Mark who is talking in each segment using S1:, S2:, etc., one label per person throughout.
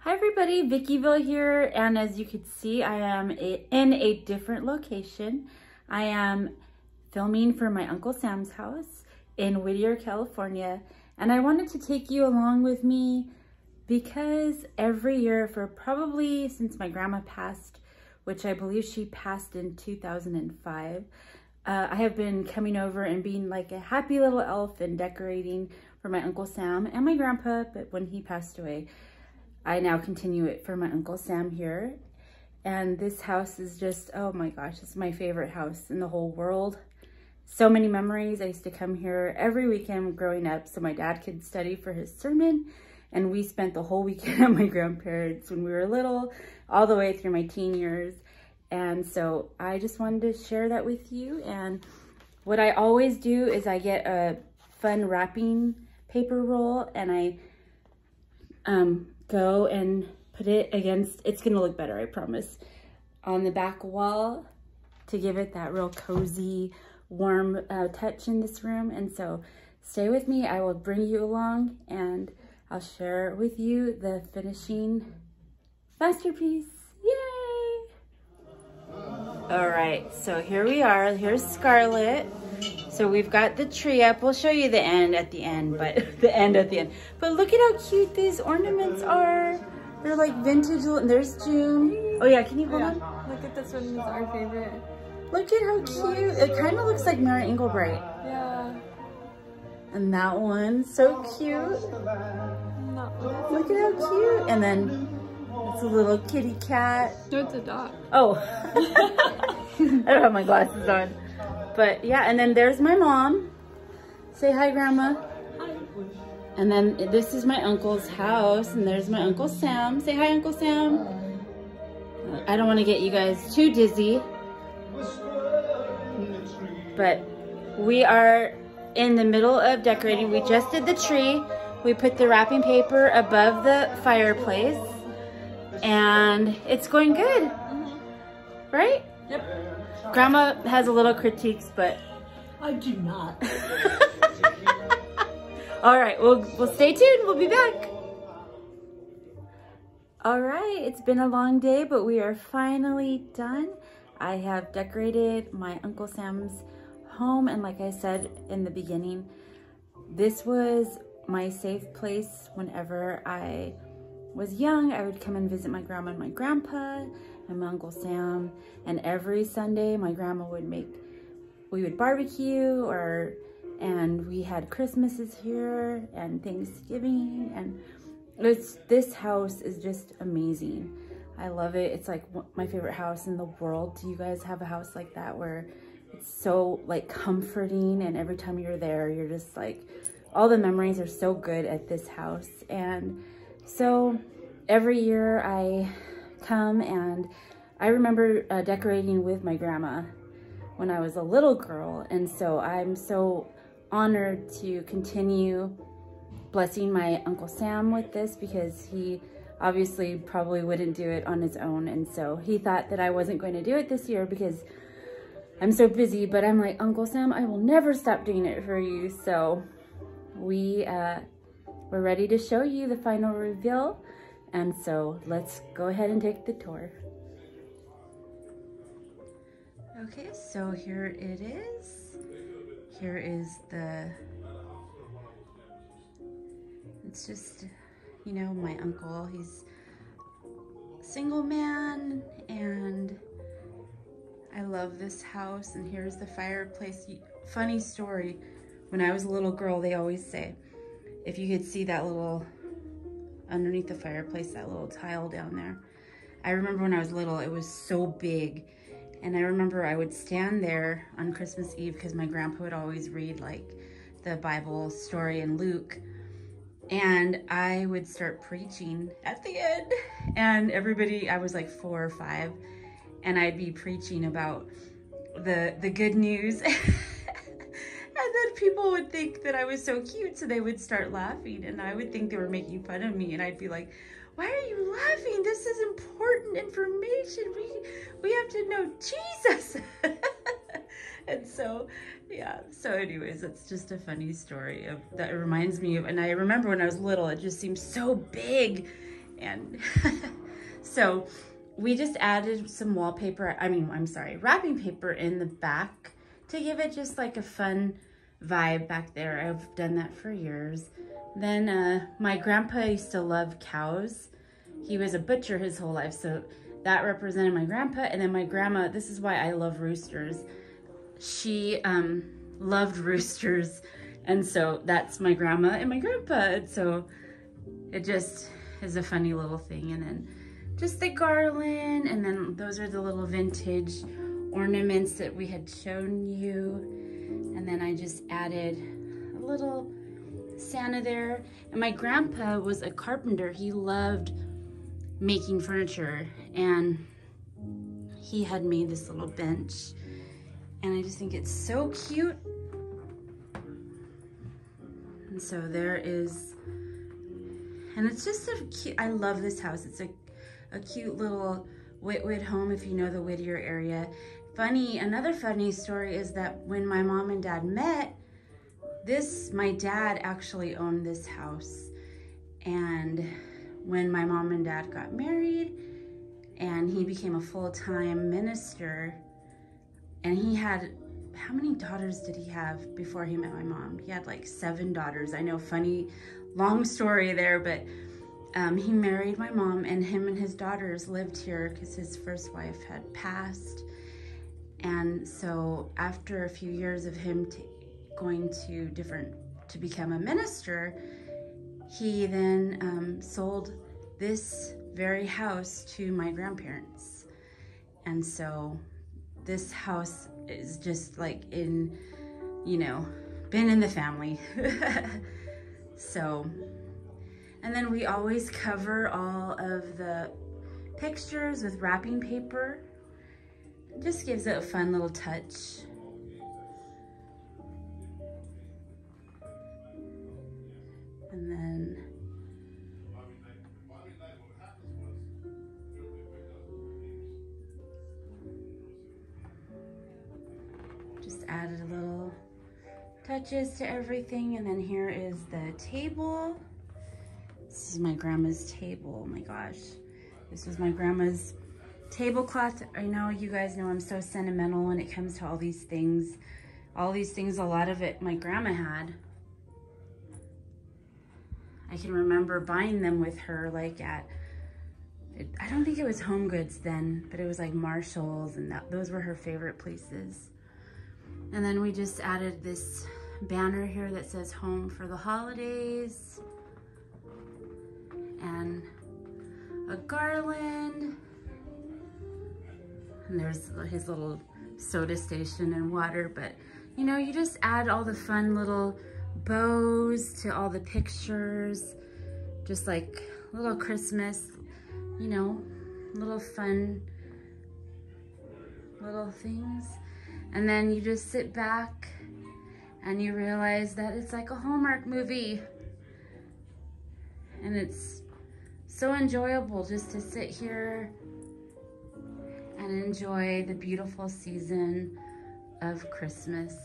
S1: Hi everybody, VICKYVILLE here, and as you can see, I am in a different location. I am filming for my Uncle Sam's house in Whittier, California, and I wanted to take you along with me because every year for probably since my grandma passed, which I believe she passed in 2005, I have been coming over and being like a happy little elf and decorating for my Uncle Sam and my grandpa, but when he passed away, I now continue it for my Uncle Sam here. And this house is just, oh my gosh, it's my favorite house in the whole world. So many memories. I used to come here every weekend growing up so my dad could study for his sermon. And we spent the whole weekend at my grandparents' when we were little, all the way through my teen years. And so I just wanted to share that with you. And what I always do is I get a fun wrapping paper roll and I go and put it against, it's gonna look better, I promise, on the back wall to give it that real cozy, warm touch in this room. And so stay with me, I will bring you along and I'll share with you the finishing masterpiece. Yay! All right, so here we are, here's Scarlett. So we've got the tree up. We'll show you the end at the end, but the end at the end. But look at how cute these ornaments are. They're like vintage. There's June. Oh yeah, can you hold on?
S2: Look at this one, is our favorite.
S1: Look at how cute. It kind of looks like Mary Engelbright.
S2: Yeah.
S1: And that one, so cute. Look at how cute. And then it's a little kitty cat.
S2: No, it's a dog.
S1: Oh. I don't have my glasses on. But yeah, and then there's my mom. Say hi, Grandma.
S2: Hi.
S1: And then this is my uncle's house, and there's my Uncle Sam. Say hi, Uncle Sam. I don't want to get you guys too dizzy. But we are in the middle of decorating. We just did the tree. We put the wrapping paper above the fireplace, and it's going good. Right?
S2: Yep.
S1: Grandma has a little critiques, but
S3: I do not.
S1: All right, we'll stay tuned. We'll be back. All right, it's been a long day, but we are finally done. I have decorated my Uncle Sam's home, and like I said in the beginning, this was my safe place. Whenever I was young, I would come and visit my grandma and my grandpa and my Uncle Sam, and every Sunday my grandma would we would barbecue, and we had Christmases here and Thanksgiving, and this house is just amazing. I love it. It's like my favorite house in the world. Do you guys have a house like that where it's so like comforting, and every time you're there, you're just like, all the memories are so good at this house? And so every year I come, and I remember decorating with my grandma when I was a little girl, and so I'm so honored to continue blessing my Uncle Sam with this, because he obviously probably wouldn't do it on his own, and so he thought that I wasn't going to do it this year because I'm so busy. But I'm like, Uncle Sam, I will never stop doing it for you. So we're ready to show you the final reveal. And so let's go ahead and take the tour. Okay, so here it is. Here is it's just, you know, my uncle. He's a single man, and I love this house. And here's the fireplace. Funny story, when I was a little girl, they always say, if you could see that little underneath the fireplace, that little tile down there. I remember when I was little, it was so big. And I remember I would stand there on Christmas Eve, because my grandpa would always read like the Bible story in Luke. And I would start preaching at the end. And everybody, I was like 4 or 5, and I'd be preaching about the good news. And then people would think that I was so cute, so they would start laughing, and I would think they were making fun of me, and I'd be like, why are you laughing? This is important information. We have to know Jesus. And so, yeah. So anyways, it's just a funny story that reminds me of, and I remember when I was little, it just seemed so big. And so we just added some wrapping paper in the back to give it just like a fun vibe back there. I've done that for years. Then my grandpa used to love cows. He was a butcher his whole life, so that represented my grandpa. And then my grandma, this is why I love roosters. She loved roosters, and so that's my grandma and my grandpa. And so it just is a funny little thing. And then just the garland, and then those are the little vintage ornaments that we had shown you. And then I just added a little Santa there. And my grandpa was a carpenter. He loved making furniture, and he had made this little bench, and I just think it's so cute. And so there is, and it's just a cute, I love this house. It's a cute little Whitwood home, if you know the Whittier area. Another funny story is that when my mom and dad met, my dad actually owned this house. And when my mom and dad got married and he became a full-time minister, and he had, how many daughters did he have before he met my mom? He had like 7 daughters. I know, funny, long story there, but he married my mom, and him and his daughters lived here because his first wife had passed. And so after a few years of him going to become a minister, he then sold this very house to my grandparents. And so this house is just like been in the family. So, and then we always cover all of the pictures with wrapping paper. It just gives it a fun little touch. And then just added a little touches to everything. And then here is the table. This is my grandma's table. Oh my gosh. This was my grandma's tablecloth. I know you guys know I'm so sentimental when it comes to all these things. All these things, a lot of it my grandma had. I can remember buying them with her, like I don't think it was Home Goods then, but it was like Marshall's, and those were her favorite places. And then we just added this banner here that says Home for the Holidays, and a garland. And there's his little soda station and water, but you know, you just add all the fun little bows to all the pictures, just like little Christmas, you know, little fun little things. And then you just sit back and you realize that it's like a Hallmark movie, and it's so enjoyable just to sit here and enjoy the beautiful season of Christmas.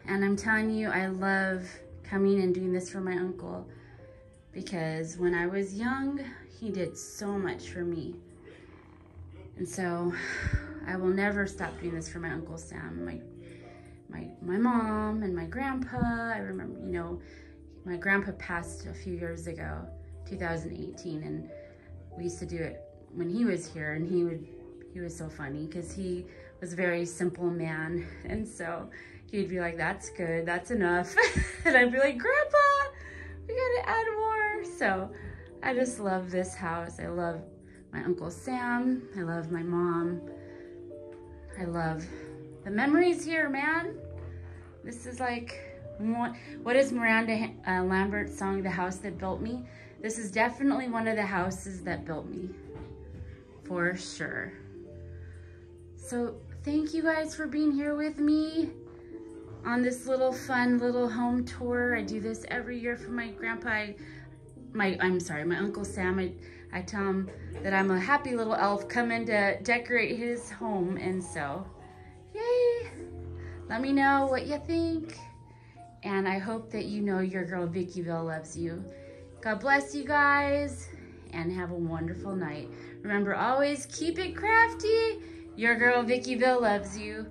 S1: And I'm telling you, I love coming and doing this for my uncle, because when I was young, he did so much for me. And so I will never stop doing this for my Uncle Sam, my mom and my grandpa. I remember, you know, my grandpa passed a few years ago, 2018, and we used to do it when he was here, and he was so funny because he was a very simple man, and so he'd be like, that's good, that's enough. And I'd be like, Grandpa, we gotta add more. So I just love this house. I love my Uncle Sam. I love my mom. I love the memories here, man. This is like, what is Miranda Lambert's song, The House That Built Me? This is definitely one of the houses that built me, for sure. So thank you guys for being here with me on this little fun little home tour. I do this every year for my grandpa. My Uncle Sam. I tell him that I'm a happy little elf coming to decorate his home, and so, yay! Let me know what you think, and I hope that you know your girl VICKYVILLE loves you. God bless you guys, and have a wonderful night. Remember, always keep it crafty. Your girl, VICKYVILLE, loves you.